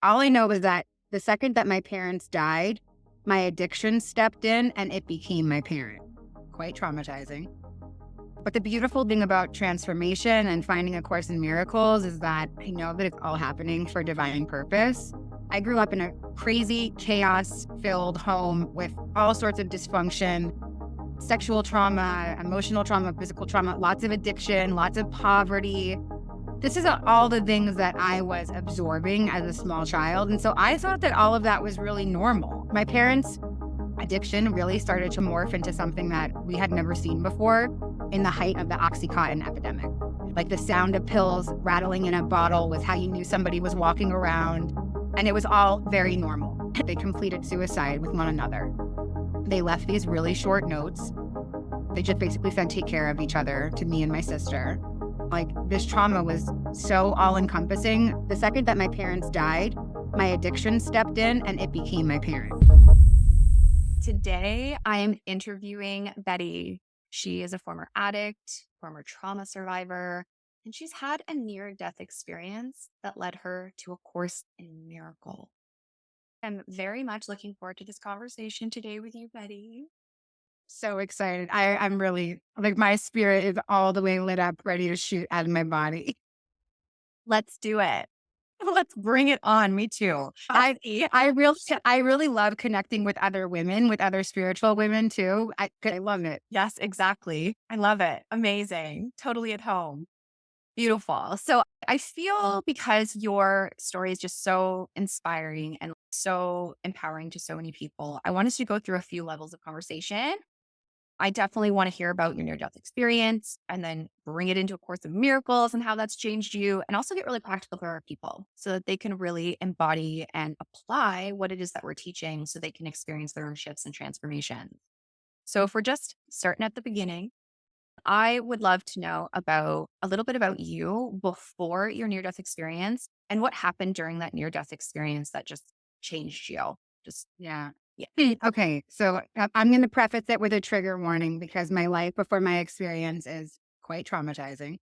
All I know is that the second that my parents died, my addiction stepped in and it became my parent. Quite traumatizing. But the beautiful thing about transformation and finding A Course in Miracles is that I know that it's all happening for divine purpose. I grew up in a crazy, chaos-filled home with all sorts of dysfunction, sexual trauma, emotional trauma, physical trauma, lots of addiction, lots of poverty. This is all the things that I was absorbing as a small child. And so I thought that all of that was really normal. My parents' addiction really started to morph into something that we had never seen before in the height of the Oxycontin epidemic. Like the sound of pills rattling in a bottle was how you knew somebody was walking around. And it was all very normal. They completed suicide with one another. They left these really short notes. They just basically said, take care of each other to me and my sister. Like, this trauma was so all-encompassing. The second that my parents died, my addiction stepped in and it became my parent. Today, I am interviewing Betty. She is a former addict, former trauma survivor, and she's had a near-death experience that led her to A Course in Miracle. I'm very much looking forward to this conversation today with you, Betty. So excited. I'm really, like, my spirit is all the way lit up, ready to shoot out of my body. Let's do it. Let's bring it on. Me too. I Yeah. I really love connecting with other women, with other spiritual women too. I love it. Yes, exactly. I love it. Amazing. Totally at home. Beautiful. So I feel because your story is just so inspiring and so empowering to so many people, I want us to go through a few levels of conversation. I definitely want to hear about your near death experience and then bring it into A Course of Miracles and how that's changed you, and also get really practical for our people so that they can really embody and apply what it is that we're teaching so they can experience their own shifts and transformations. So, if we're just starting at the beginning, I would love to know about a little bit about you before your near death experience and what happened during that near death experience that just changed you. Just, Yeah. yeah. Okay. So I'm going to preface it with a trigger warning because my life before my experience is quite traumatizing.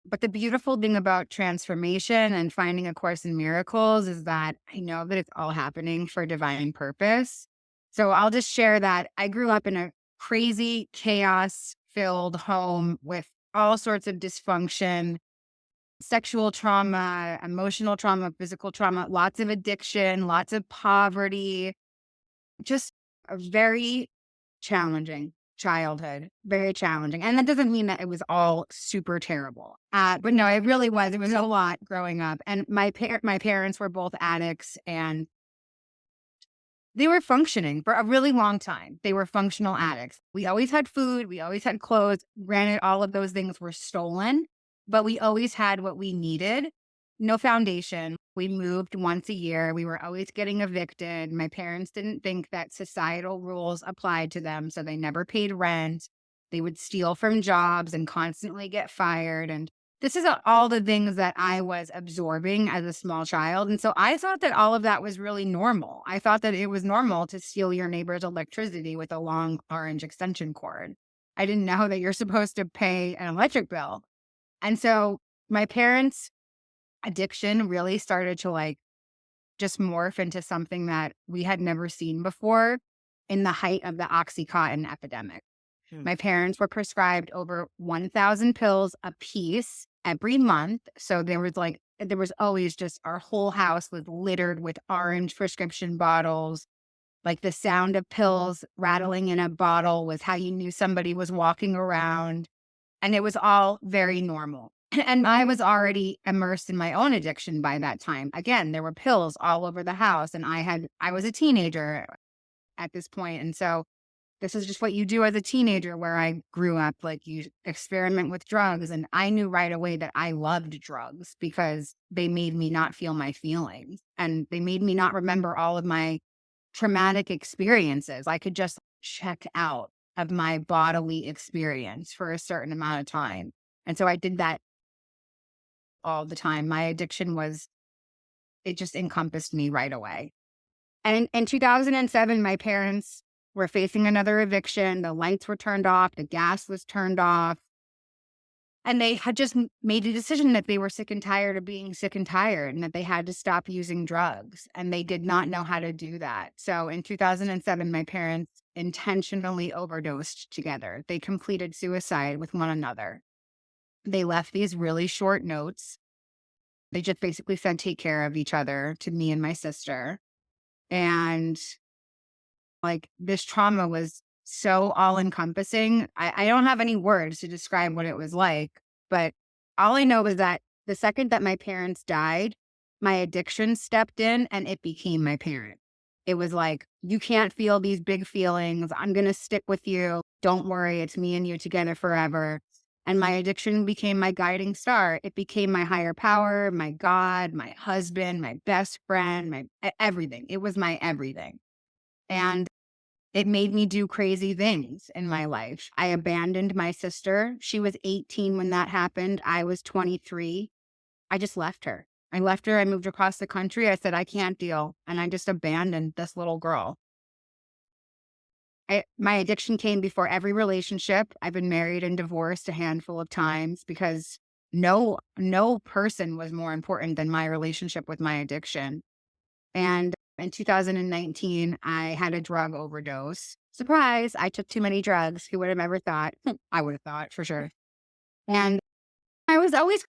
But the beautiful thing about transformation and finding A Course in Miracles is that I know that it's all happening for divine purpose. So I'll just share that I grew up in a crazy, chaos filled home with all sorts of dysfunction, sexual trauma, emotional trauma, physical trauma, lots of addiction, lots of poverty, just a very challenging childhood, very challenging. And that doesn't mean that it was all super terrible. But no, it really was. It was a lot growing up. And my parents were both addicts and they were functioning for a really long time. They were functional addicts. We always had food, we always had clothes. Granted, all of those things were stolen, but we always had what we needed. No foundation. We moved once a year. We were always getting evicted. My parents didn't think that societal rules applied to them, so they never paid rent. They would steal from jobs and constantly get fired. And this is all the things that I was absorbing as a small child. And so I thought that all of that was really normal. I thought that it was normal to steal your neighbor's electricity with a long orange extension cord. I didn't know that you're supposed to pay an electric bill. And so my parents' addiction really started to just morph into something that we had never seen before in the height of the Oxycontin epidemic. Hmm. My parents were prescribed over 1,000 pills a piece every month. So there was always just our whole house was littered with orange prescription bottles. Like the sound of pills rattling in a bottle was how you knew somebody was walking around. And it was all very normal. And I was already immersed in my own addiction by that time. Again, there were pills all over the house, and I was a teenager at this point. And so this is just what you do as a teenager where I grew up. Like, you experiment with drugs. And I knew right away that I loved drugs because they made me not feel my feelings and they made me not remember all of my traumatic experiences. I could just check out of my bodily experience for a certain amount of time. And so I did that all the time. My addiction it just encompassed me right away. And in 2007, my parents were facing another eviction. The lights were turned off. The gas was turned off. And they had just made a decision that they were sick and tired of being sick and tired and that they had to stop using drugs. And they did not know how to do that. So in 2007, my parents intentionally overdosed together. They completed suicide with one another. They left these really short notes. They just basically said, take care of each other to me and my sister. And like this trauma was so all encompassing. I don't have any words to describe what it was like, but all I know is that the second that my parents died, my addiction stepped in and it became my parent. It was like, you can't feel these big feelings. I'm going to stick with you. Don't worry. It's me and you together forever. And my addiction became my guiding star. It became my higher power, my God, my husband, my best friend, everything. It was my everything. And it made me do crazy things in my life. I abandoned my sister. She was 18 when that happened. I was 23. I just left her. I left her. I moved across the country. I said, I can't deal. And I just abandoned this little girl. My addiction came before every relationship. I've been married and divorced a handful of times because no person was more important than my relationship with my addiction. And in 2019, I had a drug overdose. Surprise, I took too many drugs. Who would have ever thought? I would have thought for sure. And I was always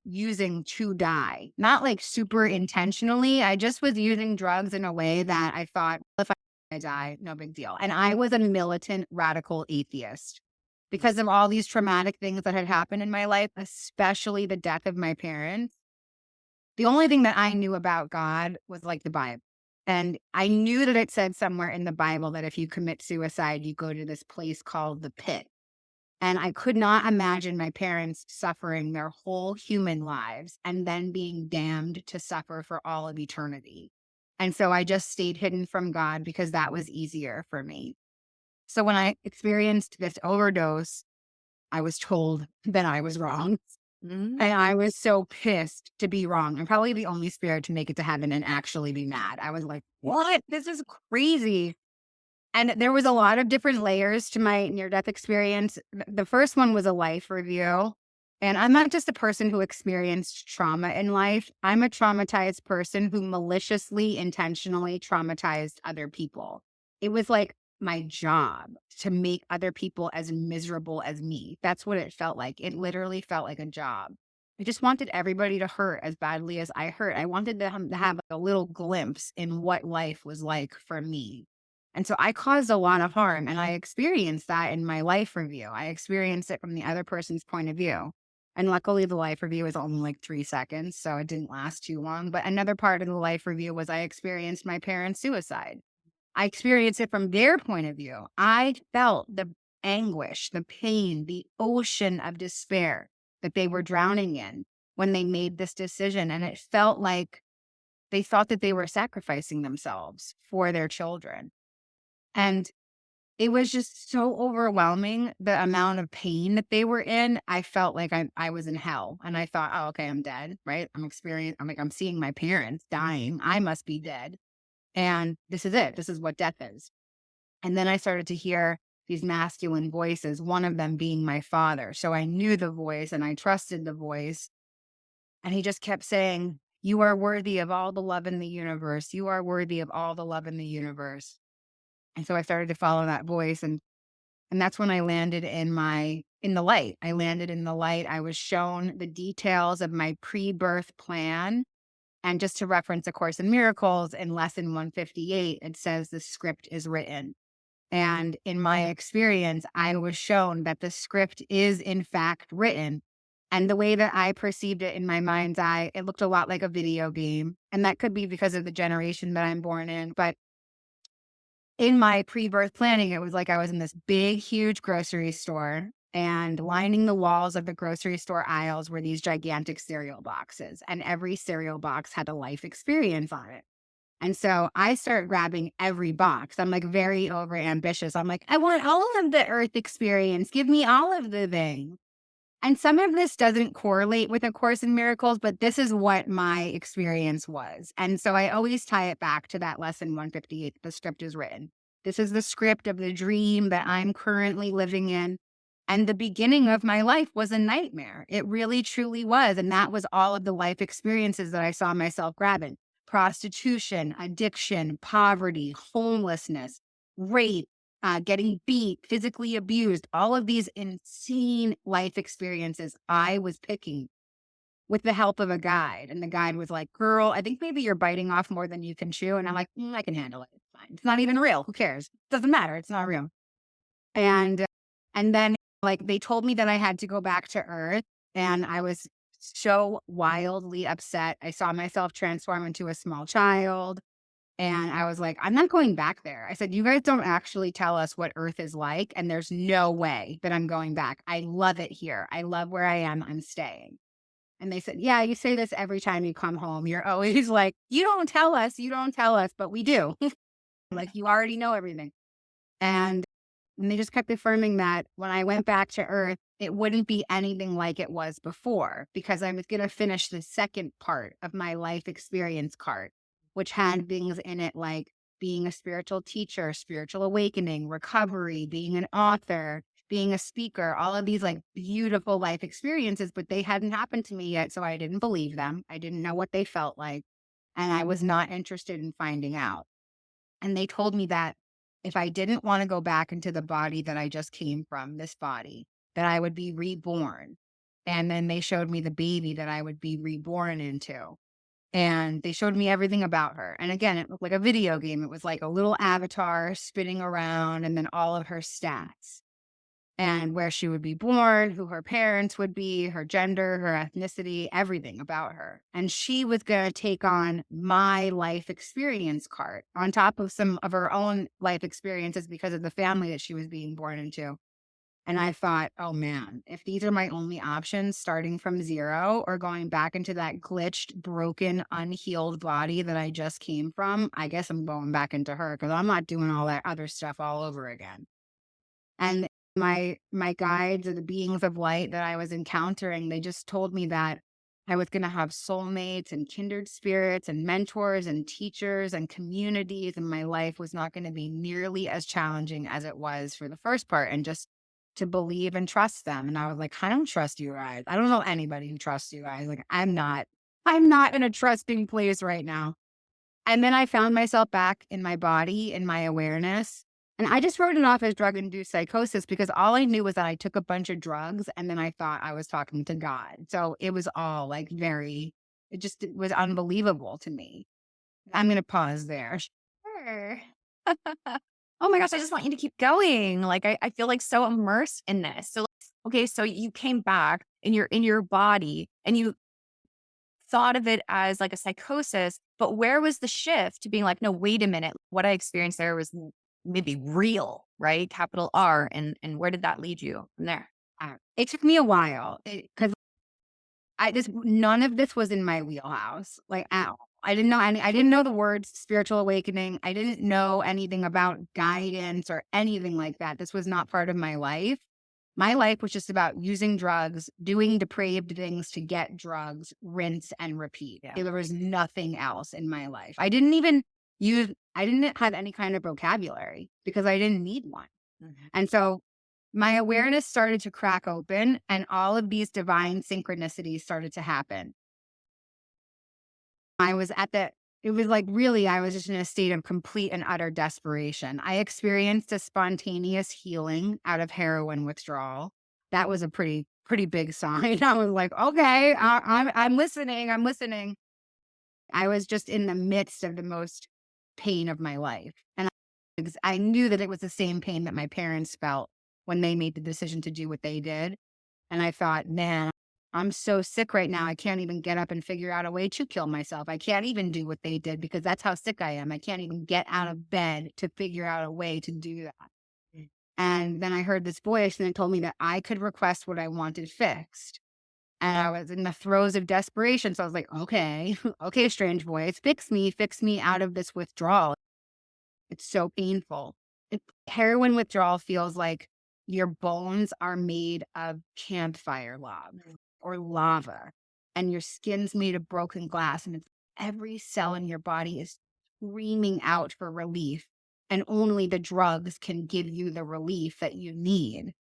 using to die, not like super intentionally. I just was using drugs in a way that I thought, if I die, no big deal. And I was a militant radical atheist because of all these traumatic things that had happened in my life, especially the death of my parents. The only thing that I knew about God was like the Bible. And I knew that it said somewhere in the Bible that if you commit suicide, you go to this place called the pit. And I could not imagine my parents suffering their whole human lives and then being damned to suffer for all of eternity. And so I just stayed hidden from God because that was easier for me. So when I experienced this overdose, I was told that I was wrong. Mm. And I was so pissed to be wrong. I'm probably the only spirit to make it to heaven and actually be mad. I was like, what? This is crazy. And there was a lot of different layers to my near-death experience. The first one was a life review. And I'm not just a person who experienced trauma in life. I'm a traumatized person who maliciously, intentionally traumatized other people. It was like my job to make other people as miserable as me. That's what it felt like. It literally felt like a job. I just wanted everybody to hurt as badly as I hurt. I wanted them to have a little glimpse in what life was like for me. And so I caused a lot of harm and I experienced that in my life review. I experienced it from the other person's point of view. And luckily the life review was only like 3 seconds, so it didn't last too long. But another part of the life review was I experienced my parents' suicide. I experienced it from their point of view. I felt the anguish, the pain, the ocean of despair that they were drowning in when they made this decision. And it felt like they thought that they were sacrificing themselves for their children. And it was just so overwhelming, the amount of pain that they were in. I felt like I was in hell. And I thought, oh, okay, I'm dead, right? I'm seeing my parents dying. I must be dead. And this is it. This is what death is. And then I started to hear these masculine voices, one of them being my father. So I knew the voice and I trusted the voice. And he just kept saying, you are worthy of all the love in the universe. You are worthy of all the love in the universe. And so I started to follow that voice. And that's when I landed in the light. I landed in the light. I was shown the details of my pre-birth plan. And just to reference A Course in Miracles, in lesson 158, it says the script is written. And in my experience, I was shown that the script is in fact written. And the way that I perceived it in my mind's eye, it looked a lot like a video game. And that could be because of the generation that I'm born in. But in my pre-birth planning, it was like I was in this big, huge grocery store, and lining the walls of the grocery store aisles were these gigantic cereal boxes, and every cereal box had a life experience on it. And so I started grabbing every box. I'm like very over ambitious. I'm like, I want all of the earth experience. Give me all of the thing. And some of this doesn't correlate with A Course in Miracles, but this is what my experience was. And so I always tie it back to that lesson 158, the script is written. This is the script of the dream that I'm currently living in. And the beginning of my life was a nightmare. It really truly was. And that was all of the life experiences that I saw myself grabbing: prostitution, addiction, poverty, homelessness, rape, getting beat, physically abused, all of these insane life experiences I was picking with the help of a guide. And the guide was like, "Girl, I think maybe you're biting off more than you can chew." And I'm like, I can handle it. It's fine. It's not even real. Who cares? Doesn't matter. It's not real. And and then, like, they told me that I had to go back to Earth, and I was so wildly upset. I saw myself transform into a small child, and I was like, "I'm not going back there." I said, "You guys don't actually tell us what Earth is like, and there's no way that I'm going back. I love it here. I love where I am. I'm staying." And they said, "Yeah, you say this every time you come home. You're always like, 'You don't tell us, you don't tell us,' but we do." Like, you already know everything. And they just kept affirming that when I went back to Earth, it wouldn't be anything like it was before, because I was going to finish the second part of my life experience card, which had things in it like being a spiritual teacher, spiritual awakening, recovery, being an author, being a speaker, all of these like beautiful life experiences, but they hadn't happened to me yet. So I didn't believe them. I didn't know what they felt like. And I was not interested in finding out. And they told me that if I didn't want to go back into the body that I just came from, this body, that I would be reborn. And then they showed me the baby that I would be reborn into. And they showed me everything about her. And again, it looked like a video game. It was like a little avatar spinning around and then all of her stats and where she would be born, who her parents would be, her gender, her ethnicity, everything about her. And she was going to take on my life experience card on top of some of her own life experiences because of the family that she was being born into. And I thought, oh man, if these are my only options, starting from zero or going back into that glitched, broken, unhealed body that I just came from, I guess I'm going back into her because I'm not doing all that other stuff all over again. And my guides or the beings of light that I was encountering, they just told me that I was gonna have soulmates and kindred spirits and mentors and teachers and communities, and my life was not gonna be nearly as challenging as it was for the first part, and just to believe and trust them. And I was like, "I don't trust you guys. I don't know anybody who trusts you guys. Like, I'm not in a trusting place right now." And then I found myself back in my body, in my awareness. And I just wrote it off as drug induced psychosis because all I knew was that I took a bunch of drugs and then I thought I was talking to God. So it was all like it was unbelievable to me. I'm going to pause there. Sure. Oh my gosh, I just want you to keep going. Like I feel like so immersed in this. So okay, so you came back and you're in your body and you thought of it as like a psychosis, but where was the shift to being like, no, wait a minute, what I experienced there was maybe real, right? Capital R. And where did that lead you from there? It took me a while because none of this was in my wheelhouse, like, at all. I didn't know the words spiritual awakening. I didn't know anything about guidance or anything like that. This was not part of my life. My life was just about using drugs, doing depraved things to get drugs, rinse and repeat. Yeah. There was nothing else in my life. I didn't have any kind of vocabulary because I didn't need one. Mhm. And so my awareness started to crack open and all of these divine synchronicities started to happen. I was at the it was like really, I was just in a state of complete and utter desperation. I experienced a spontaneous healing out of heroin withdrawal. That was a pretty big sign. I was like, okay, I'm listening. I'm listening. I was just in the midst of the most pain of my life, and I knew that it was the same pain that my parents felt when they made the decision to do what they did. And I thought, man, I'm so sick right now. I can't even get up and figure out a way to kill myself. I can't even do what they did because that's how sick I am. I can't even get out of bed to figure out a way to do that. And then I heard this voice and it told me that I could request what I wanted fixed. And I was in the throes of desperation. So I was like, okay, okay, strange voice, fix me out of this withdrawal. It's so painful. Heroin withdrawal feels like your bones are made of campfire logs or lava, and your skin's made of broken glass, and every cell in your body is screaming out for relief, and only the drugs can give you the relief that you need.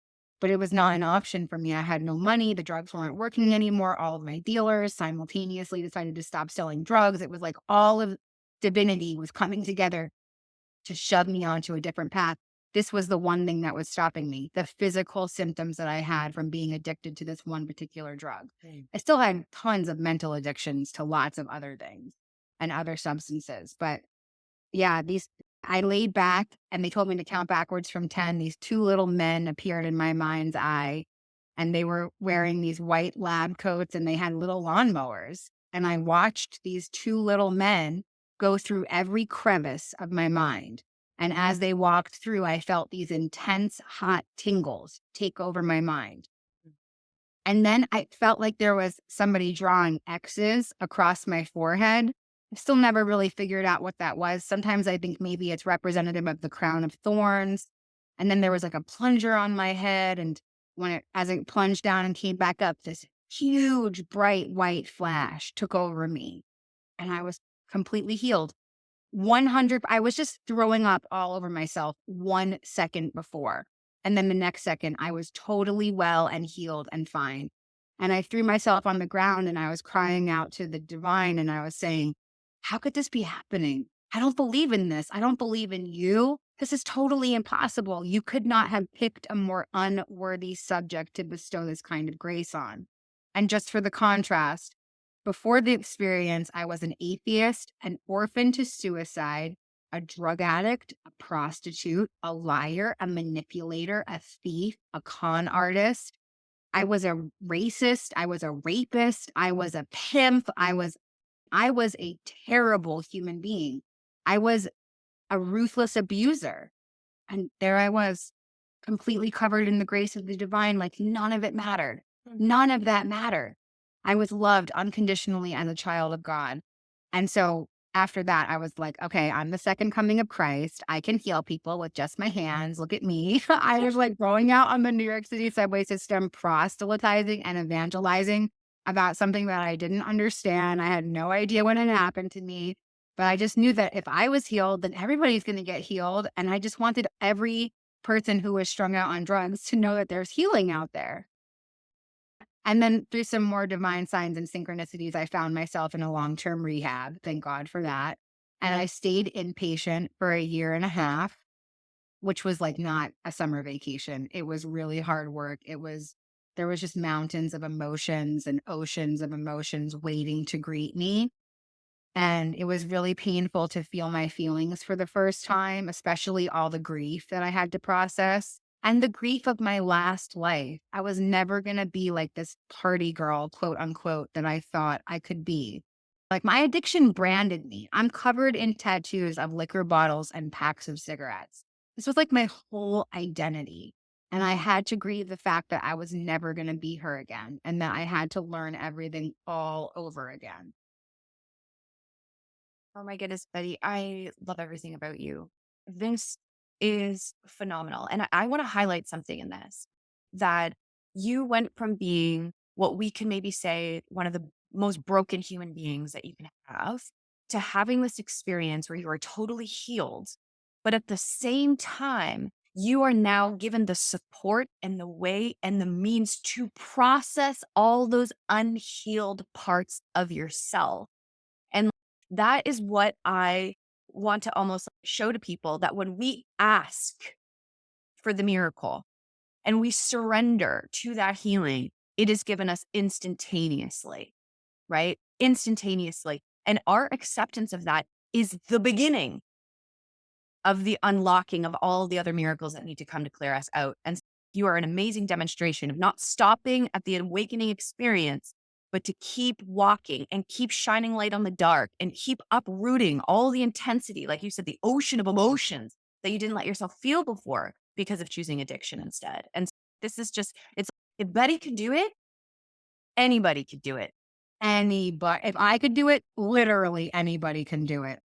but it was not an option for me. I had no money. The drugs weren't working anymore. All of my dealers simultaneously decided to stop selling drugs. It was like all of divinity was coming together to shove me onto a different path. This was the one thing that was stopping me, the physical symptoms that I had from being addicted to this one particular drug. I still had tons of mental addictions to lots of other things and other substances. But yeah, I laid back and they told me to count backwards from 10. These two little men appeared in my mind's eye and they were wearing these white lab coats and they had little lawnmowers. And I watched these two little men go through every crevice of my mind. And as they walked through, I felt these intense hot tingles take over my mind. And then I felt like there was somebody drawing X's across my forehead. I still never really figured out what that was. Sometimes I think maybe it's representative of the crown of thorns. And then there was like a plunger on my head. And as it plunged down and came back up, this huge bright white flash took over me. And I was completely healed. 100, I was just throwing up all over myself 1 second before. And then the next second, I was totally well and healed and fine. And I threw myself on the ground and I was crying out to the divine and I was saying, how could this be happening? I don't believe in this. I don't believe in you. This is totally impossible. You could not have picked a more unworthy subject to bestow this kind of grace on. And just for the contrast, before the experience, I was an atheist, an orphan to suicide, a drug addict, a prostitute, a liar, a manipulator, a thief, a con artist. I was a racist. I was a rapist. I was a pimp. I was a terrible human being. I was a ruthless abuser. And there I was, completely covered in the grace of the divine, like none of it mattered. None of that mattered. I was loved unconditionally as a child of God. And so after that, I was like, okay, I'm the second coming of Christ. I can heal people with just my hands. Look at me. I was like going out on the New York City subway system, proselytizing and evangelizing about something that I didn't understand. I had no idea what had happened to me, but I just knew that if I was healed, then everybody's going to get healed. And I just wanted every person who was strung out on drugs to know that there's healing out there. And then through some more divine signs and synchronicities, I found myself in a long-term rehab. Thank God for that. And I stayed inpatient for a year and a half, which was like not a summer vacation. It was really hard work. There was just mountains of emotions and oceans of emotions waiting to greet me. And it was really painful to feel my feelings for the first time, especially all the grief that I had to process and the grief of my last life. I was never going to be like this party girl, quote unquote, that I thought I could be. Like my addiction branded me. I'm covered in tattoos of liquor bottles and packs of cigarettes. This was like my whole identity. And I had to grieve the fact that I was never going to be her again and that I had to learn everything all over again. Oh my goodness, Betty, I love everything about you. This is phenomenal. And I want to highlight something in this that you went from being what we can maybe say one of the most broken human beings that you can have to having this experience where you are totally healed. But at the same time, you are now given the support and the way and the means to process all those unhealed parts of yourself. And that is what I want to almost show to people that when we ask for the miracle and we surrender to that healing, it is given us instantaneously, right? Instantaneously. And our acceptance of that is the beginning of the unlocking of all the other miracles that need to come to clear us out. And you are an amazing demonstration of not stopping at the awakening experience, but to keep walking and keep shining light on the dark and keep uprooting all the intensity, like you said, the ocean of emotions that you didn't let yourself feel before because of choosing addiction instead. And this is just, it's if Betty could do it, anybody could do it. Anybody, if I could do it, literally anybody can do it.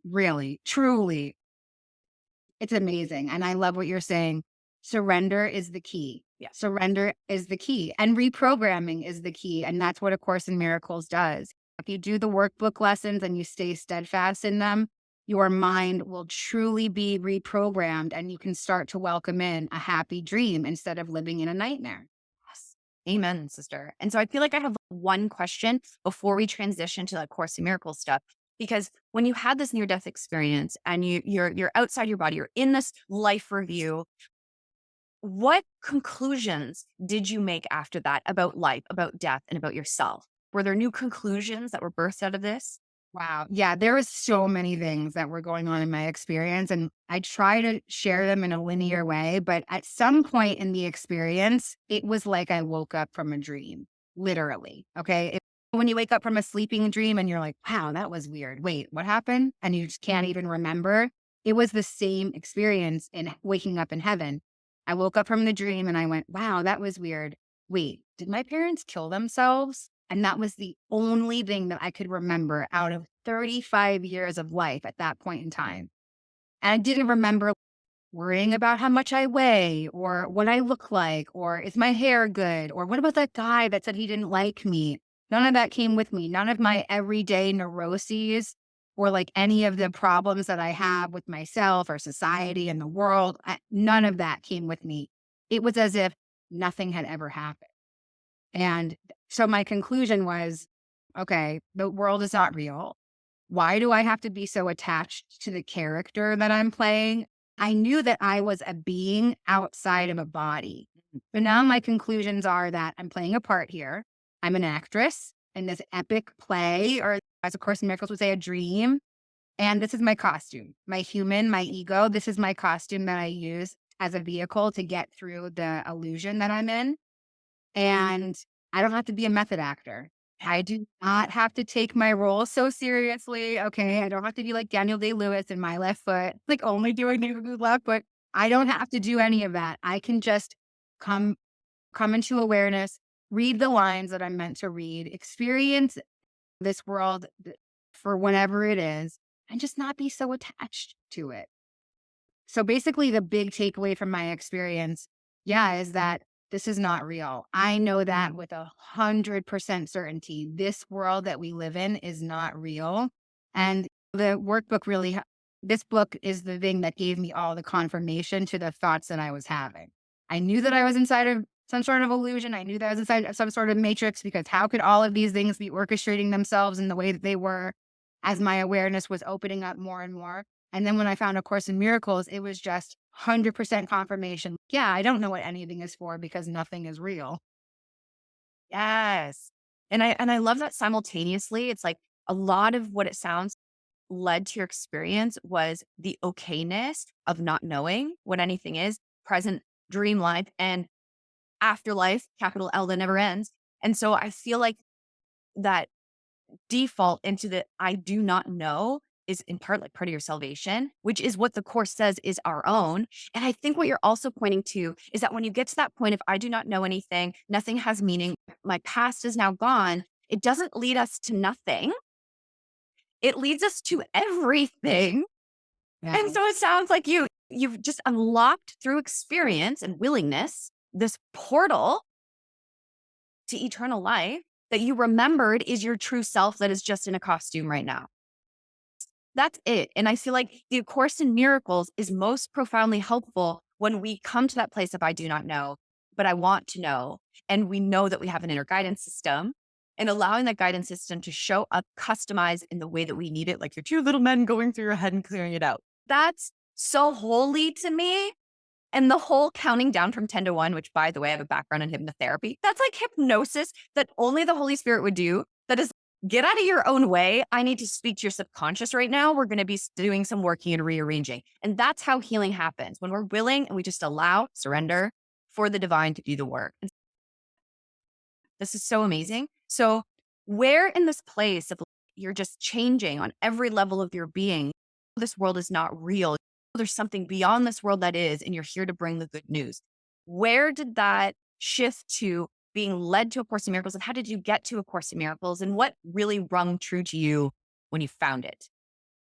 Really, truly. It's amazing. And I love what you're saying. Surrender is the key. Yeah. Surrender is the key. And reprogramming is the key. And that's what A Course in Miracles does. If you do the workbook lessons and you stay steadfast in them, your mind will truly be reprogrammed and you can start to welcome in a happy dream instead of living in a nightmare. Yes. Amen, sister. And so I feel like I have one question before we transition to the Course in Miracles stuff. Because when you had this near death experience and you're outside your body, you're in this life review, what conclusions did you make after that about life, about death, and about yourself? Were there new conclusions that were birthed out of this? Wow. Yeah, there was so many things that were going on in my experience, and I try to share them in a linear way. But at some point in the experience, it was like I woke up from a dream, literally. Okay. When you wake up from a sleeping dream and you're like, wow, that was weird. Wait, what happened? And you just can't even remember. It was the same experience in waking up in heaven. I woke up from the dream and I went, wow, that was weird. Wait, did my parents kill themselves? And that was the only thing that I could remember out of 35 years of life at that point in time. And I didn't remember worrying about how much I weigh or what I look like or is my hair good or what about that guy that said he didn't like me? None of that came with me. None of my everyday neuroses or like any of the problems that I have with myself or society and the world. None of that came with me. It was as if nothing had ever happened. And so my conclusion was, okay, the world is not real. Why do I have to be so attached to the character that I'm playing? I knew that I was a being outside of a body. But now my conclusions are that I'm playing a part here. I'm an actress in this epic play, or as A Course in Miracles would say, a dream. And this is my costume, my human, my ego. This is my costume that I use as a vehicle to get through the illusion that I'm in. And I don't have to be a method actor. I do not have to take my role so seriously. Okay. I don't have to be like Daniel Day-Lewis in My Left Foot, like only doing the left foot. I don't have to do any of that. I can just come come into awareness, read the lines that I'm meant to read, experience this world for whatever it is, and just not be so attached to it. So basically, the big takeaway from my experience, yeah, is that this is not real. I know that with 100% certainty. This world that we live in is not real. And the workbook really, this book is the thing that gave me all the confirmation to the thoughts that I was having. I knew that I was inside of some sort of illusion. I knew that I was inside of some sort of matrix because how could all of these things be orchestrating themselves in the way that they were as my awareness was opening up more and more? And then when I found A Course in Miracles, it was just 100% confirmation. Yeah, I don't know what anything is for because nothing is real. Yes. And I love that simultaneously. It's like a lot of what it sounds led to your experience was the okayness of not knowing what anything is, present, dream life, and afterlife, capital L that never ends. And so I feel like that default into the I do not know is in part like part of your salvation, which is what the course says is our own. And I think what you're also pointing to is that when you get to that point of I do not know anything, nothing has meaning, my past is now gone, it doesn't lead us to nothing. It leads us to everything. And so it Yes. sounds like you've just unlocked through experience and willingness this portal to eternal life that you remembered is your true self that is just in a costume right now. That's it. And I feel like the Course in Miracles is most profoundly helpful when we come to that place of I do not know, but I want to know. And we know that we have an inner guidance system and allowing that guidance system to show up customized in the way that we need it, like your two little men going through your head and clearing it out. That's so holy to me. And the whole counting down from 10 to 1, which by the way, I have a background in hypnotherapy. That's like hypnosis that only the Holy Spirit would do. That is get out of your own way. I need to speak to your subconscious right now. We're going to be doing some working and rearranging. And that's how healing happens when we're willing and we just allow surrender for the divine to do the work. And this is so amazing. So, where in this place of you're just changing on every level of your being, this world is not real. There's something beyond this world that is, and you're here to bring the good news. Where did that shift to being led to A Course in Miracles? And how did you get to A Course in Miracles? And what really rung true to you when you found it?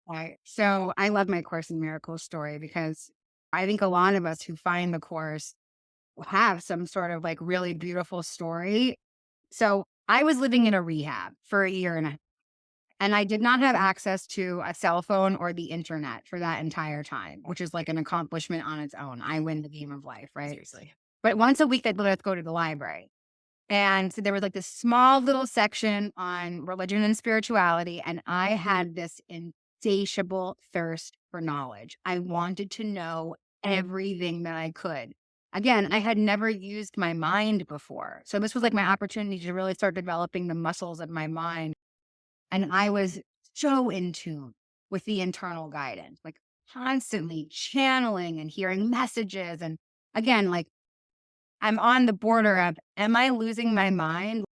Right. So I love my Course in Miracles story because I think a lot of us who find the Course have some sort of like really beautiful story. So I was living in a rehab for a year and a half. And I did not have access to a cell phone or the internet for that entire time, which is like an accomplishment on its own. I win the game of life, right? Seriously. But once a week, they'd let us go to the library. And so there was like this small little section on religion and spirituality. And I had this insatiable thirst for knowledge. I wanted to know everything that I could. Again, I had never used my mind before. So this was like my opportunity to really start developing the muscles of my mind. And I was so in tune with the internal guidance, like constantly channeling and hearing messages. And again, like I'm on the border of, am I losing my mind?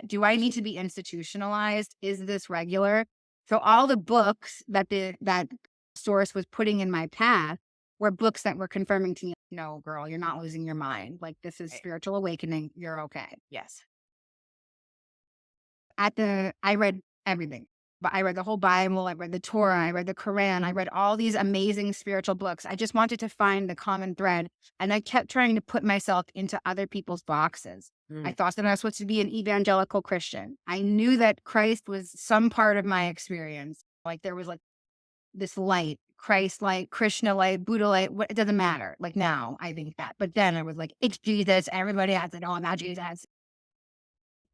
Do I need to be institutionalized? Is this regular? So all the books that that source was putting in my path were books that were confirming to me, no, girl, you're not losing your mind. Like this is Right. spiritual awakening. You're okay. Yes. I read everything. But I read the whole Bible, I read the Torah, I read the Quran, I read all these amazing spiritual books. I just wanted to find the common thread. And I kept trying to put myself into other people's boxes. I Mm. thought that I was supposed to be an evangelical Christian. I knew that Christ was some part of my experience. Like there was like this light, Christ light, Krishna light, Buddha light, it doesn't matter. Like now I think that. But then I was like, it's Jesus. Everybody has to know about Jesus.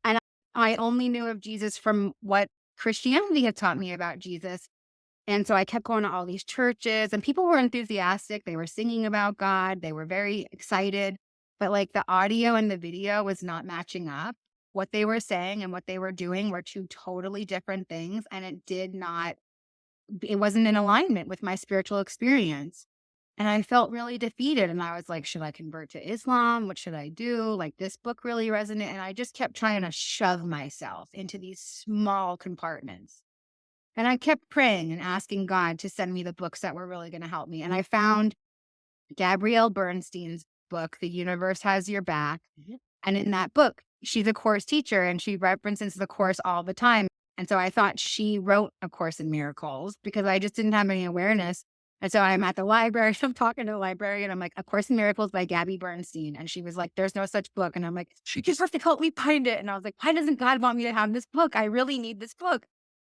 And I only knew of Jesus from what Christianity had taught me about Jesus. And so I kept going to all these churches and people were enthusiastic. They were singing about God. They were very excited. But like the audio and the video was not matching up. What they were saying and what they were doing were two totally different things. And it wasn't in alignment with my spiritual experience. And I felt really defeated. And I was like, should I convert to Islam? What should I do? Like, this book really resonated. And I just kept trying to shove myself into these small compartments. And I kept praying and asking God to send me the books that were really going to help me. And I found Gabrielle Bernstein's book, The Universe Has Your Back. Mhm. And in that book, she's a course teacher and she references the course all the time. And so I thought she wrote A Course in Miracles because I just didn't have any awareness. And so I'm at the library, so I'm talking to the librarian. I'm like, A Course in Miracles by Gabby Bernstein. And she was like, there's no such book. And I'm like, she just has to help me find it. And I was like, why doesn't God want me to have this book? I really need this book.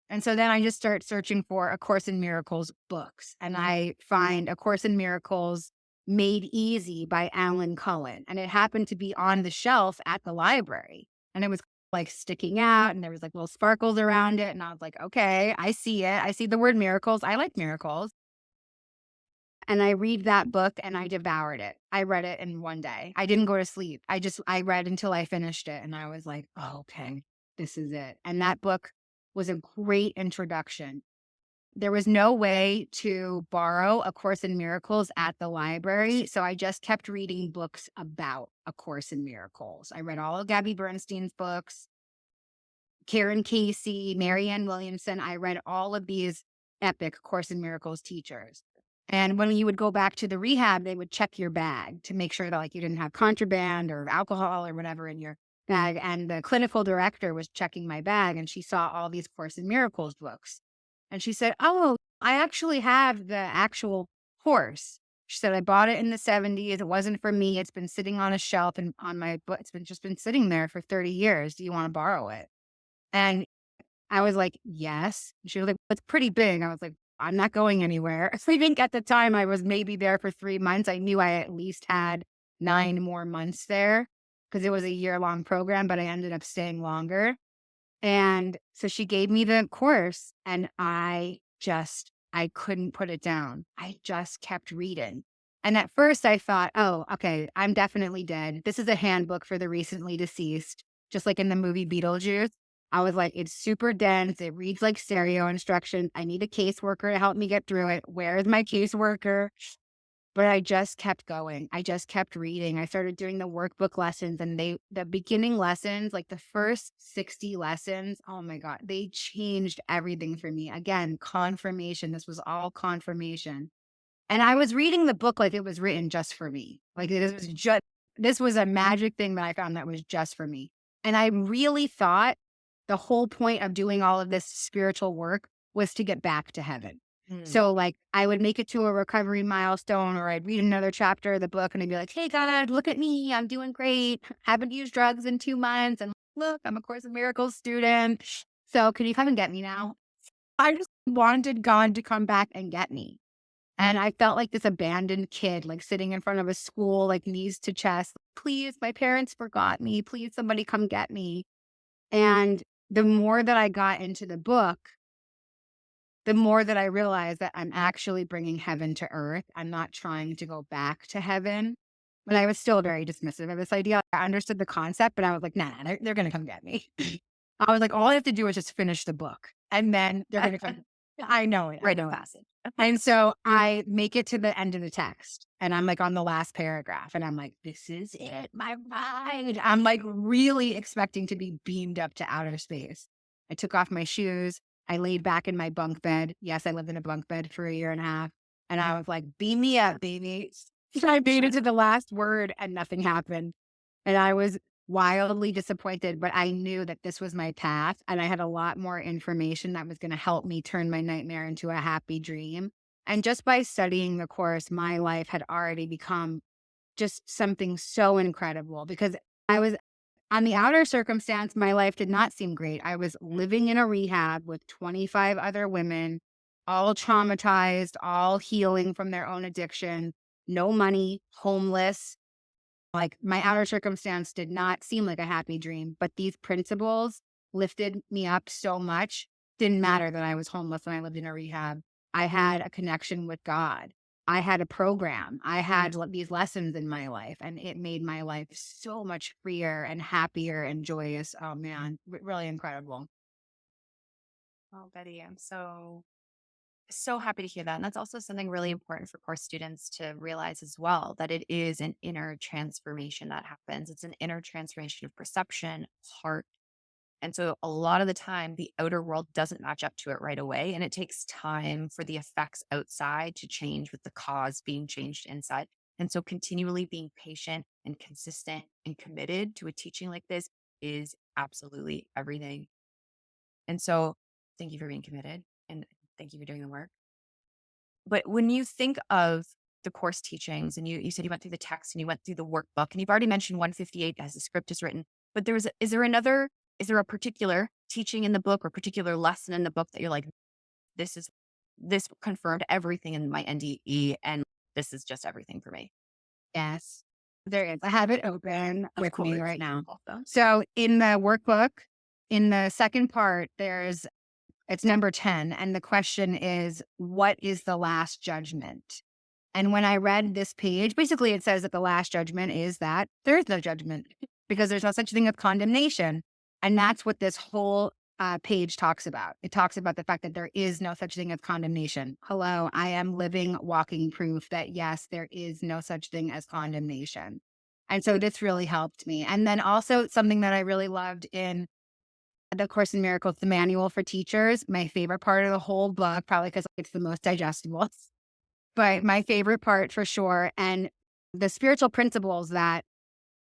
And so then I just start searching for A Course in Miracles books. And I find A Course in Miracles Made Easy by Alan Cullen. And it happened to be on the shelf at the library. And it was like sticking out and there was like little sparkles around it. And I was like, okay, I see it. I see the word miracles. I like miracles. And I read that book and I devoured it. I read it in one day. I didn't go to sleep. I read until I finished it. And I was like, oh, okay, this is it. And that book was a great introduction. There was no way to borrow A Course in Miracles at the library. So I just kept reading books about A Course in Miracles. I read all of Gabby Bernstein's books, Karen Casey, Marianne Williamson. I read all of these epic Course in Miracles teachers. And when you would go back to the rehab, they would check your bag to make sure that like you didn't have contraband or alcohol or whatever in your bag. And the clinical director was checking my bag and she saw all these Course in Miracles books. And she said, oh, I actually have the actual course. She said, I bought it in the 70s. It wasn't for me. It's been sitting on a shelf and on my book. It's been just been sitting there for 30 years. Do you want to borrow it? And I was like, yes. She was like, it's pretty big. I was like, I'm not going anywhere. So I think at the time I was maybe there for 3 months. I knew I at least had 9 more months there because it was a year-long program, but I ended up staying longer. And so she gave me the course and I couldn't put it down. I just kept reading. And at first I thought, oh, okay, I'm definitely dead. This is a handbook for the recently deceased, just like in the movie Beetlejuice. I was like, it's super dense. It reads like stereo instructions. I need a caseworker to help me get through it. Where is my caseworker? But I just kept going. I just kept reading. I started doing the workbook lessons and the beginning lessons, like the first 60 lessons, oh my God, they changed everything for me. Again, confirmation. This was all confirmation. And I was reading the book like it was written just for me. Like this was a magic thing that I found that was just for me. And I really thought the whole point of doing all of this spiritual work was to get back to heaven. Mm. So like I would make it to a recovery milestone or I'd read another chapter of the book and I'd be like, hey God, look at me. I'm doing great. Haven't used drugs in 2 months. And look, I'm a Course in Miracles student. So can you come and get me now? I just wanted God to come back and get me. And I felt like this abandoned kid, like sitting in front of a school, like knees to chest. Please, my parents forgot me. Please, somebody come get me. And the more that I got into the book, the more that I realized that I'm actually bringing heaven to earth. I'm not trying to go back to heaven. But I was still very dismissive of this idea. I understood the concept, but I was like, nah, they're going to come get me. I was like, all I have to do is just finish the book and then they're going to come. I know it. I Rite know of it. passage. And so I make it to the end of the text and I'm like on the last paragraph and I'm like, this is it, my ride. I'm like really expecting to be beamed up to outer space. I took off my shoes. I laid back in my bunk bed. Yes, I lived in a bunk bed for a year and a half. And I was like, beam me up, baby. I made it to the last word and nothing happened. And I was wildly disappointed, but I knew that this was my path and I had a lot more information that was going to help me turn my nightmare into a happy dream. And just by studying the course, my life had already become just something so incredible because I was on the outer circumstance, my life did not seem great. I was living in a rehab with 25 other women, all traumatized, all healing from their own addiction, no money, homeless, like my outer circumstance did not seem like a happy dream, but these principles lifted me up so much. Didn't matter that I was homeless when I lived in a rehab. I had a connection with God. I had a program. I had these lessons in my life, and it made my life so much freer and happier and joyous. Oh man, really incredible. Oh, Betty, I'm so happy to hear that. And that's also something really important for course students to realize as well, that it is an inner transformation that happens. It's an inner transformation of perception, heart. And so a lot of the time, the outer world doesn't match up to it right away. And it takes time for the effects outside to change with the cause being changed inside. And so continually being patient and consistent and committed to a teaching like this is absolutely everything. And so thank you for being committed and thank you for doing the work. But when you think of the course teachings and you said you went through the text and you went through the workbook and you've already mentioned 158 as the script is written, but is there a particular teaching in the book or particular lesson in the book that you're like, this confirmed everything in my NDE and this is just everything for me? Yes, there is. I have it open Of with me course. right now. Awesome. So in the workbook, in the second part, it's number 10, and the question is, "What is the last judgment?" And when I read this page, basically it says that the last judgment is that there is no judgment because there's no such thing as condemnation. And that's what this whole page talks about. It talks about the fact that there is no such thing as condemnation. Hello, I am living, walking proof that yes, there is no such thing as condemnation. And so this really helped me. And then also something that I really loved in the Course in Miracles, the manual for teachers, my favorite part of the whole book, probably because it's the most digestible, but my favorite part for sure, and the spiritual principles that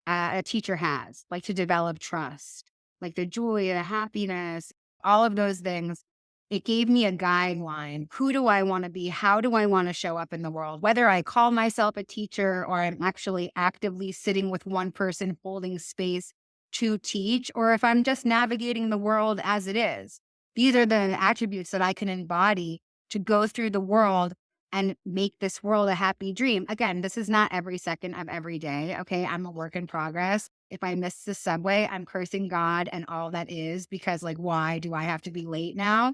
a teacher has, like to develop trust, like the joy, the happiness, all of those things. It gave me a guideline. Who do I want to be? How do I want to show up in the world? Whether I call myself a teacher or I'm actually actively sitting with one person holding space to teach, or if I'm just navigating the world as it is. These are the attributes that I can embody to go through the world and make this world a happy dream. Again, this is not every second of every day. Okay. I'm a work in progress. If I miss the subway, I'm cursing God and all that is because, like, why do I have to be late now?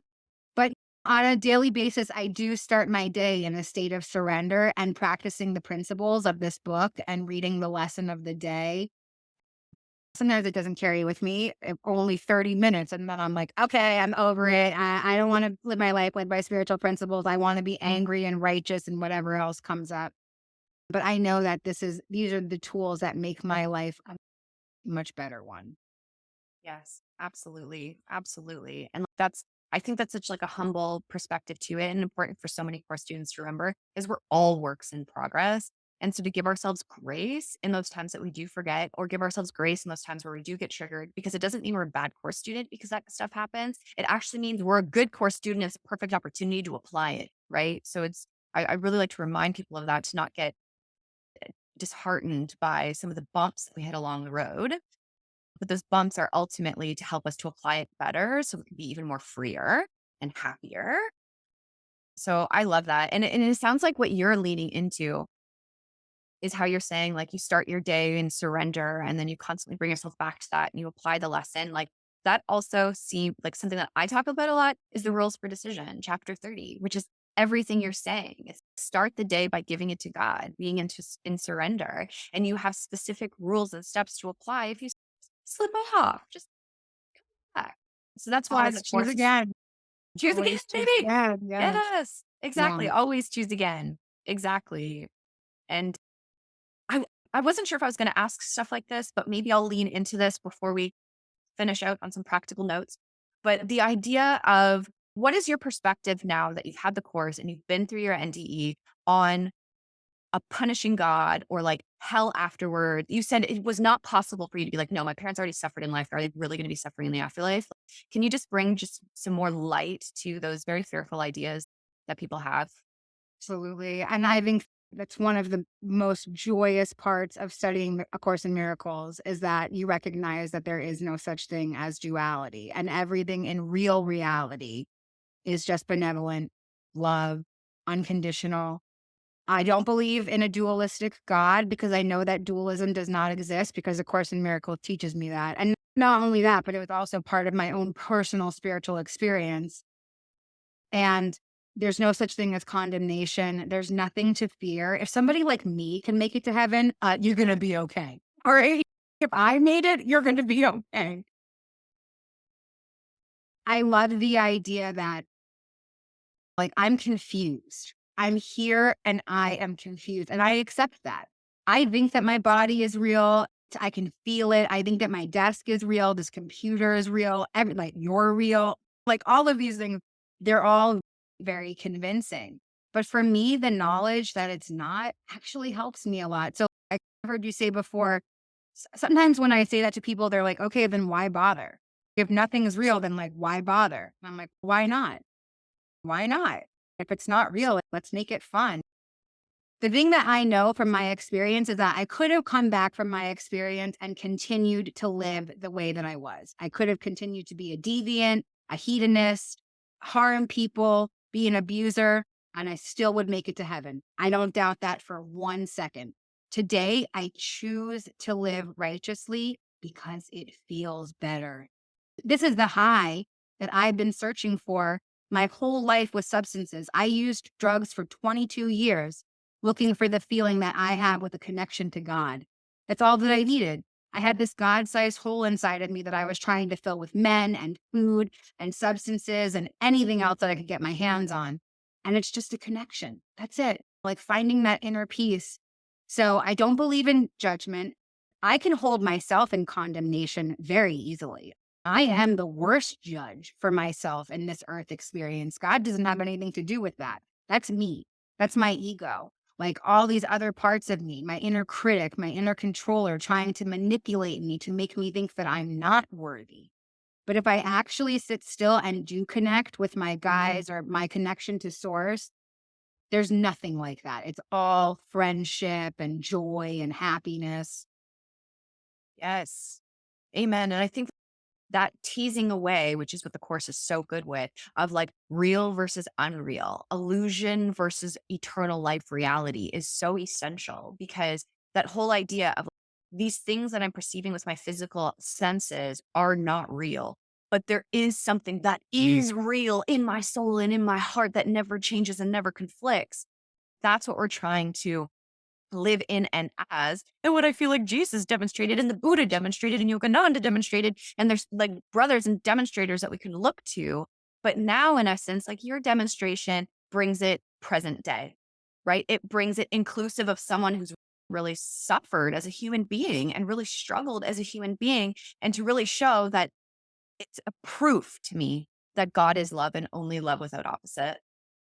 But on a daily basis, I do start my day in a state of surrender and practicing the principles of this book and reading the lesson of the day. Sometimes it doesn't carry with me only 30 minutes. And then I'm like, okay, I'm over it. I don't want to live my life led by spiritual principles. I want to be angry and righteous and whatever else comes up. But I know that these are the tools that make my life a much better one. Yes, absolutely. Absolutely. And I think that's such like a humble perspective to it and important for so many course students to remember is we're all works in progress. And so to give ourselves grace in those times that we do forget or give ourselves grace in those times where we do get triggered because it doesn't mean we're a bad course student because that stuff happens. It actually means we're a good course student. It's a perfect opportunity to apply it. Right. So I really like to remind people of that to not get disheartened by some of the bumps that we hit along the road, but those bumps are ultimately to help us to apply it better so we can be even more freer. and happier. So I love that. And it sounds like what you're leaning into is how you're saying, like, you start your day in surrender and then you constantly bring yourself back to that and you apply the lesson. Like, that also seems like something that I talk about a lot is the rules for decision, chapter 30, which is everything you're saying. Is start the day by giving it to God, being in surrender, and you have specific rules and steps to apply. If you slip off, just come back. So that's why the Let's choose course is again. choose again, Always choose baby. again. Yes. Yes, exactly. Yeah. Always choose again. Exactly. And I I wasn't sure if I was gonna ask stuff like this, but maybe I'll lean into this before we finish out on some practical notes. But the idea of what is your perspective now that you've had the course and you've been through your NDE on a punishing God or like hell afterward? You said it was not possible for you to be like, no, my parents already suffered in life. Are they really going to be suffering in the afterlife? Can you just bring just some more light to those very fearful ideas that people have? Absolutely. And I think that's one of the most joyous parts of studying A Course in Miracles is that you recognize that there is no such thing as duality and everything in real reality is just benevolent, love, unconditional. I don't believe in a dualistic God because I know that dualism does not exist because A Course in Miracles teaches me that. And not only that, but it was also part of my own personal spiritual experience. And there's no such thing as condemnation. There's nothing to fear. If somebody like me can make it to heaven, you're going to be okay. All right. If I made it, you're going to be okay. I love the idea that, like, I'm confused. I'm here and I am confused. And I accept that. I think that my body is real. I can feel it. I think that my desk is real. This computer is real. Like, you're real. Like, all of these things, they're all very convincing. But for me, the knowledge that it's not actually helps me a lot. So I heard you say before, sometimes when I say that to people, they're like, okay, then why bother? If nothing is real, then like, why bother? And I'm like, why not? Why not? If it's not real, let's make it fun. The thing that I know from my experience is that I could have come back from my experience and continued to live the way that I was. I could have continued to be a deviant, a hedonist, harm people, be an abuser, and I still would make it to heaven. I don't doubt that for 1 second. Today, I choose to live righteously because it feels better. This is the high that I've been searching for my whole life with substances. I used drugs for 22 years looking for the feeling that I have with a connection to God. That's all that I needed. I had this God sized hole inside of me that I was trying to fill with men and food and substances and anything else that I could get my hands on. And it's just a connection. That's it. Like finding that inner peace. So I don't believe in judgment. I can hold myself in condemnation very easily. I am the worst judge for myself in this earth experience. God doesn't have anything to do with that. That's me. That's my ego. Like all these other parts of me, my inner critic, my inner controller trying to manipulate me to make me think that I'm not worthy. But if I actually sit still and do connect with my guides or my connection to source, there's nothing like that. It's all friendship and joy and happiness. Yes. Amen. And I think that teasing away, which is what the course is so good with, of like real versus unreal, illusion versus eternal life reality is so essential because that whole idea of these things that I'm perceiving with my physical senses are not real. But there is something that is real in my soul and in my heart that never changes and never conflicts. That's what we're trying to live in and as, and what I feel like Jesus demonstrated and the Buddha demonstrated and Yogananda demonstrated. And there's like brothers and demonstrators that we can look to. But now, in essence, like your demonstration brings it present day, right? It brings it inclusive of someone who's really suffered as a human being and really struggled as a human being. And to really show that it's a proof to me that God is love and only love without opposite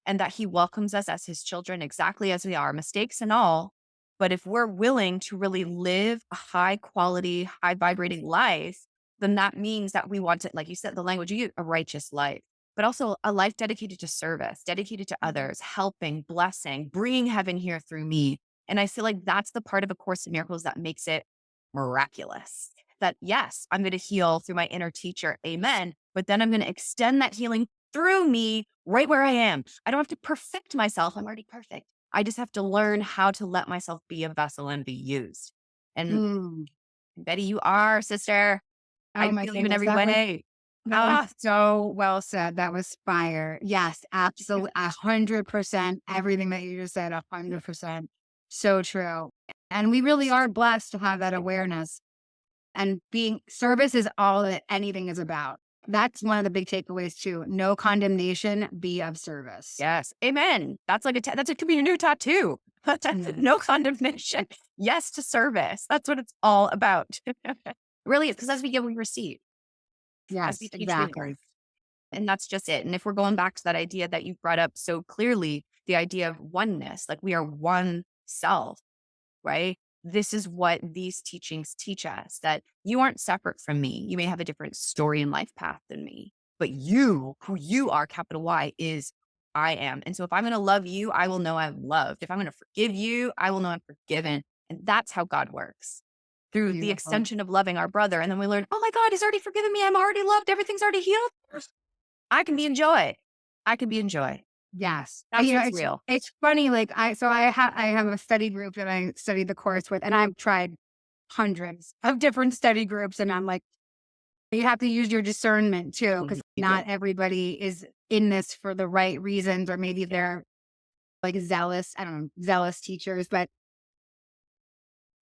and that he welcomes us as his children exactly as we are, mistakes and all. But if we're willing to really live a high quality, high vibrating life, then that means that we want to, like you said, the language you use, a righteous life, but also a life dedicated to service, dedicated to others, helping, blessing, bringing heaven here through me. And I feel like that's the part of A Course in Miracles that makes it miraculous. That yes, I'm going to heal through my inner teacher. Amen. But then I'm going to extend that healing through me right where I am. I don't have to perfect myself. I'm already perfect. I just have to learn how to let myself be a vessel and be used. And Mm. Betty, you are, sister. Oh I my feel you in goodness. every way. That was Ah, so well said. That was fire. Yes, absolutely. 100%. Everything that you just said, 100%. So true. And we really are blessed to have that awareness. And being service is all that anything is about. That's one of the big takeaways too. No condemnation, be of service. yes. Amen. That's like that could be your new tattoo. Yeah. No condemnation. Yes to service. That's what it's all about. Really is because as we give, we receive. As we Yes, teach, we learn. exactly. And that's just it. And if we're going back to that idea that you brought up so clearly, the idea of oneness, like we are one self, right? This is what these teachings teach us, that you aren't separate from me. You may have a different story and life path than me, but you, who you are, capital Y, is I am. And so if I'm going to love you, I will know I'm loved. If I'm going to forgive you, I will know I'm forgiven. And that's how God works, through the Beautiful. extension of loving our brother. And then we learn, oh my God, he's already forgiven me. I'm already loved. Everything's already healed. I can be in joy. I can be in joy. Yes. That's what's It's real. it's funny, like I have a study group that I studied the course with, and I've tried hundreds of different study groups, and I'm like, you have to use your discernment too, because You do. not everybody is in this for the right reasons, or maybe they're like zealous, I don't know, zealous teachers. But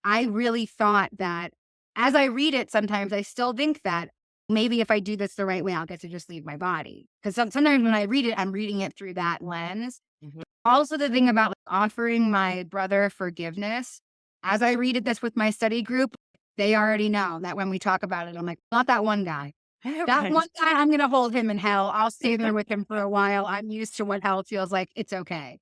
I really thought that as I read it, sometimes I still think that maybe if I do this the right way, I'll get to just leave my body. Because sometimes when I read it, I'm reading it through that lens. Mhm. Also, the thing about like, offering my brother forgiveness, as I read it this with my study group, they already know that when we talk about it, I'm like, not that one guy. That Right. one guy, I'm going to hold him in hell. I'll stay there with him for a while. I'm used to what hell feels like. It's okay.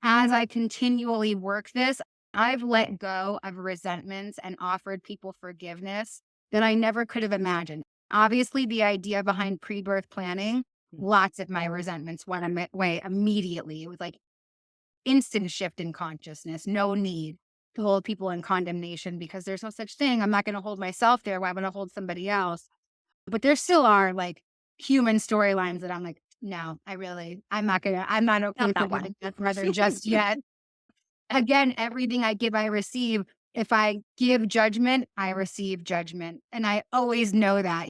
As I continually work this, I've let go of resentments and offered people forgiveness that I never could have imagined. Obviously, the idea behind pre birth planning, lots of my resentments went away immediately. It was like instant shift in consciousness, no need to hold people in condemnation because there's no such thing. I'm not going to hold myself there. Why am I going to hold somebody else? But there still are like human storylines that I'm like, no, I'm not okay Not that one. forgiving that brother just yet. Again, everything I give, I receive. If I give judgment, I receive judgment. And I always know that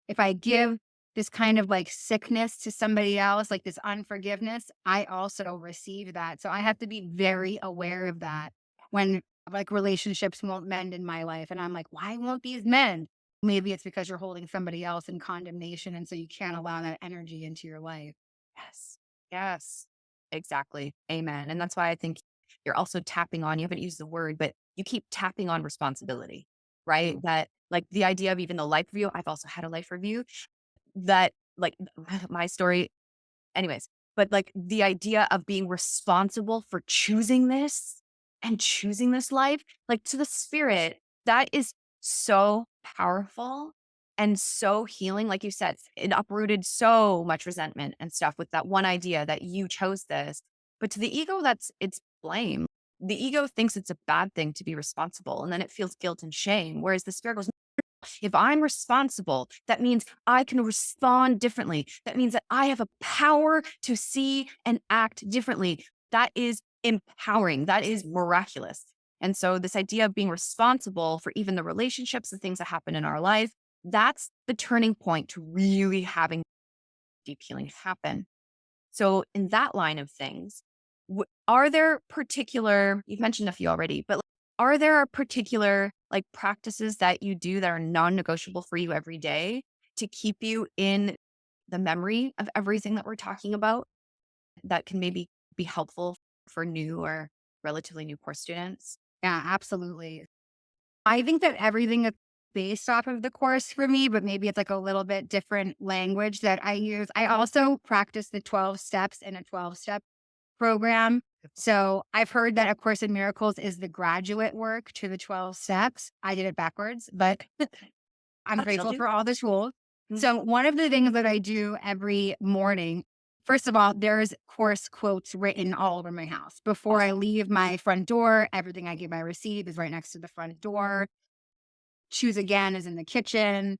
if I give this kind of like sickness to somebody else, like this unforgiveness, I also receive that. So I have to be very aware of that when like relationships won't mend in my life. And I'm like, why won't these mend? Maybe it's because you're holding somebody else in condemnation. And so you can't allow that energy into your life. Yes. Yes. Exactly. Amen. And that's why I think you're also tapping on, you haven't used the word, but you keep tapping on responsibility, right? Mm. That like the idea of even the life review, I've also had a life review that like my story, anyways, but like the idea of being responsible for choosing this and choosing this life, like to the spirit, that is so powerful and so healing. Like you said, it uprooted so much resentment and stuff with that one idea that you chose this. But to the ego, it's blame. The ego thinks it's a bad thing to be responsible and then it feels guilt and shame. Whereas the spirit goes, if I'm responsible, that means I can respond differently. That means that I have a power to see and act differently. That is empowering. That is miraculous. And so, this idea of being responsible for even the relationships, the things that happen in our life, that's the turning point to really having deep healing happen. So, in that line of things, are there particular, you've mentioned a few already, but like, are there particular like practices that you do that are non negotiable for you every day to keep you in the memory of everything that we're talking about that can maybe be helpful for new or relatively new course students? Yeah, absolutely. I think that everything is based off of the course for me, but maybe it's like a little bit different language that I use. I also practice the 12 steps in a 12-step program. So I've heard that A Course in Miracles is the graduate work to the 12 steps. I did it backwards, but I'm She'll grateful do. for all the tools. Mm. So one of the things that I do every morning, first of all, there's course quotes written all over my house. Before I Awesome. leave my front door, everything I give I receive is right next to the front door. Choose again is in the kitchen.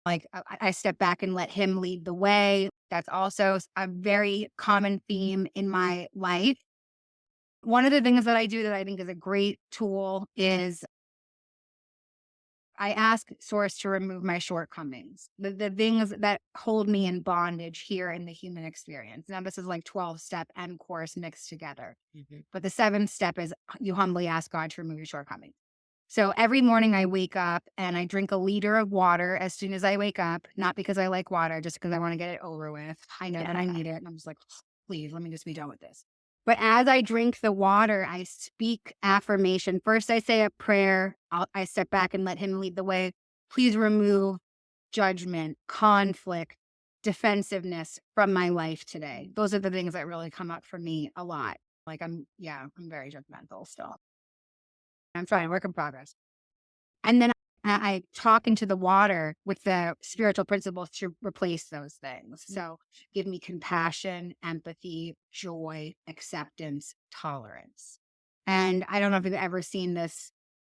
Like, I step back and let him lead the way. That's also a very common theme in my life. One of the things that I do that I think is a great tool is I ask Source to remove my shortcomings, the things that hold me in bondage here in the human experience. Now, this is like 12-step and course mixed together. But the seventh step is you humbly ask God to remove your shortcomings. So every morning I wake up and I drink a liter of water as soon as I wake up, not because I like water, just because I want to get it over with. I know that I Yeah. need it. And I'm just like, please, let me just be done with this. But as I drink the water, I speak affirmation. First, I say a prayer. I step back and let him lead the way. Please remove judgment, conflict, defensiveness from my life today. Those are the things that really come up for me a lot. Like I'm very judgmental still. I'm trying, work in progress. And then I talk into the water with the spiritual principles to replace those things. So give me compassion, empathy, joy, acceptance, tolerance. And I don't know if you've ever seen this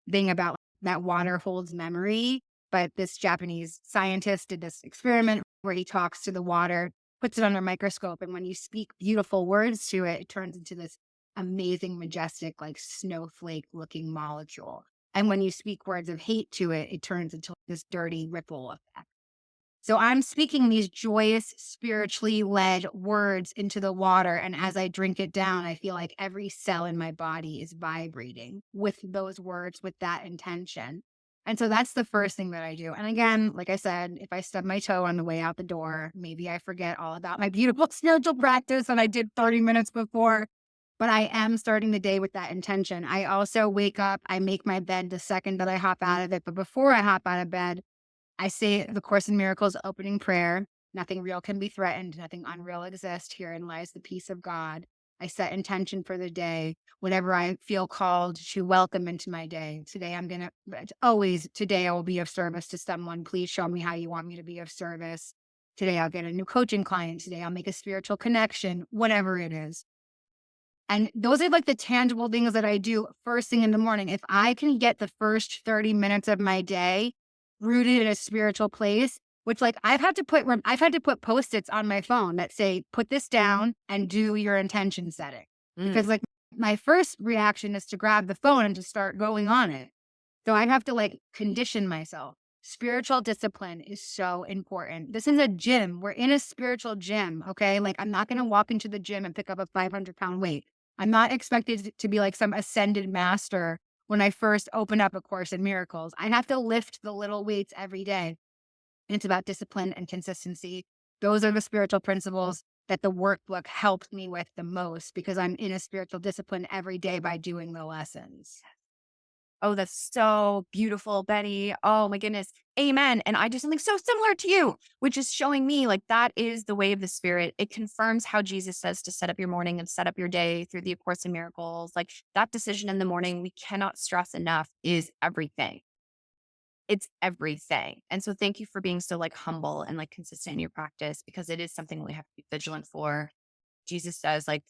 thing about that water holds memory, but this Japanese scientist did this experiment where he talks to the water, puts it under a microscope, and when you speak beautiful words to it, it turns into this amazing, majestic, like snowflake looking molecule. And when you speak words of hate to it, it turns into this dirty ripple effect. So I'm speaking these joyous, spiritually led words into the water. And as I drink it down, I feel like every cell in my body is vibrating with those words, with that intention. And so that's the first thing that I do. And again, like I said, if I stub my toe on the way out the door, maybe I forget all about my beautiful spiritual practice that I did 30 minutes before. But I am starting the day with that intention. I also wake up, I make my bed the second that I hop out of it. But before I hop out of bed, I say the Course in Miracles opening prayer. Nothing real can be threatened. Nothing unreal exists. Herein lies the peace of God. I set intention for the day, whatever I feel called to welcome into my day. Today, today I will be of service to someone. Please show me how you want me to be of service. Today, I'll get a new coaching client. Today, I'll make a spiritual connection, whatever it is. And those are like the tangible things that I do first thing in the morning. If I can get the first 30 minutes of my day rooted in a spiritual place, which like I've had to put Post-its on my phone that say, put this down and do your intention setting. Mm. Because like my first reaction is to grab the phone and to start going on it. So I have to like condition myself. Spiritual discipline is so important. This is a gym. We're in a spiritual gym. Okay. Like I'm not going to walk into the gym and pick up a 500-pound weight. I'm not expected to be like some ascended master when I first open up A Course in Miracles. I have to lift the little weights every day. And it's about discipline and consistency. Those are the spiritual principles that the workbook helped me with the most because I'm in a spiritual discipline every day by doing the lessons. Oh, that's so beautiful, Betty. Oh my goodness. Amen. And I do something so similar to you, which is showing me like that is the way of the spirit. It confirms how Jesus says to set up your morning and set up your day through the A Course in Miracles. Like that decision in the morning, we cannot stress enough, is everything. It's everything. And so thank you for being so like humble and like consistent in your practice because it is something we have to be vigilant for. Jesus says, like,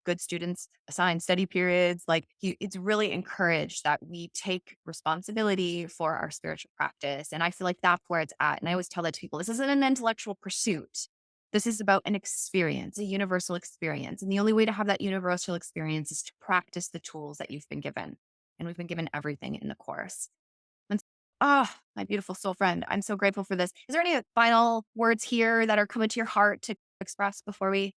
good students assign study periods. Like, it's really encouraged that we take responsibility for our spiritual practice. And I feel like that's where it's at. And I always tell that to people this isn't an intellectual pursuit. This is about an experience, a universal experience. And the only way to have that universal experience is to practice the tools that you've been given. And we've been given everything in the course. And my beautiful soul friend, I'm so grateful for this. Is there any final words here that are coming to your heart to express before we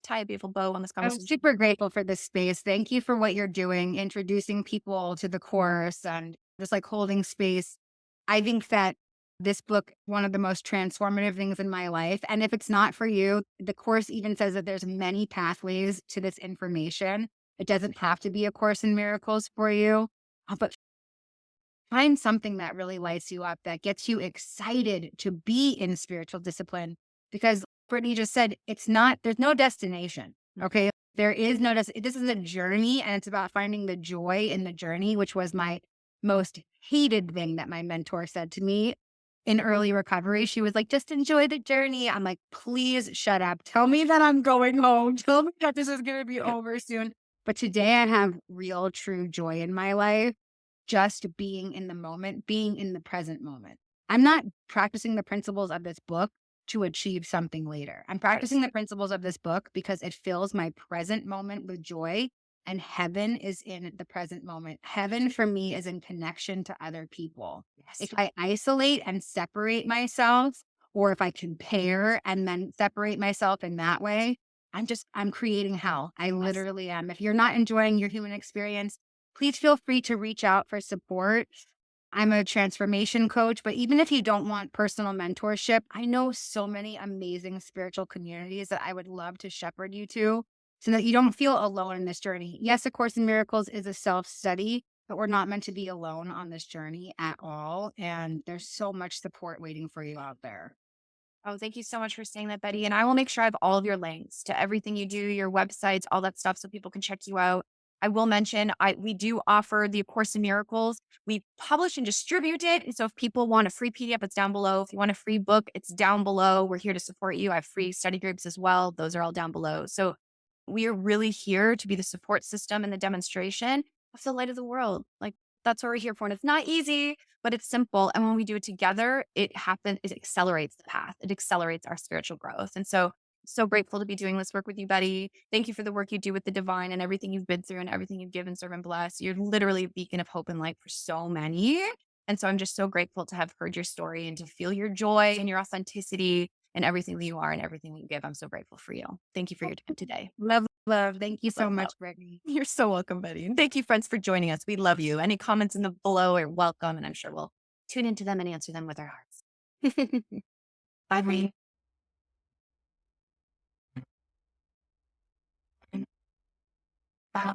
tie a beautiful bow on this I'm conversation? super grateful for this space. Thank you for what you're doing, introducing people to the course and just like holding space. I think that this book, one of the most transformative things in my life. And if it's not for you, the course even says that there's many pathways to this information. It doesn't have to be A Course in Miracles for you, but find something that really lights you up, that gets you excited to be in spiritual discipline. Because Brittany just said, there's no destination. Okay. There is no destination. This is a journey and it's about finding the joy in the journey, which was my most hated thing that my mentor said to me in early recovery. She was like, just enjoy the journey. I'm like, please shut up. Tell me that I'm going home. Tell me that this is going to be over soon. But today I have real, true joy in my life just being in the moment, being in the present moment. I'm not practicing the principles of this book to achieve something later. I'm Right. practicing the principles of this book because it fills my present moment with joy, and heaven is in the present moment. Heaven for me is in connection to other people. Yes. If I isolate and separate myself, or if I compare and then separate myself in that way, I'm creating hell. I Yes. literally am. If you're not enjoying your human experience, please feel free to reach out for support. I'm a transformation coach, but even if you don't want personal mentorship, I know so many amazing spiritual communities that I would love to shepherd you to so that you don't feel alone in this journey. Yes, A Course in Miracles is a self study, but we're not meant to be alone on this journey at all. And there's so much support waiting for you out there. Oh, thank you so much for saying that, Betty. And I will make sure I have all of your links to everything you do, your websites, all that stuff, so people can check you out. I will mention we do offer the Course in Miracles. We publish and distribute it. And so if people want a free PDF, it's down below. If you want a free book, it's down below. We're here to support you. I have free study groups as well. Those are all down below. So we are really here to be the support system and the demonstration of the light of the world. Like that's what we're here for. And it's not easy, but it's simple. And when we do it together, it accelerates the path. It accelerates our spiritual growth. And so grateful to be doing this work with you, Betty. Thank you for the work you do with the divine and everything you've been through and everything you've given, serve, and bless. You're literally a beacon of hope and light for so many. And so I'm just so grateful to have heard your story and to feel your joy and your authenticity and everything that you are and everything that you give. I'm so grateful for you. Thank you for your time today. Love, love. Thank you so Love, love. much, Brittany. You're so welcome, Betty. And thank you, friends, for joining us. We love you. Any comments in the below are welcome, and I'm sure we'll tune into them and answer them with our hearts. Bye, Bye.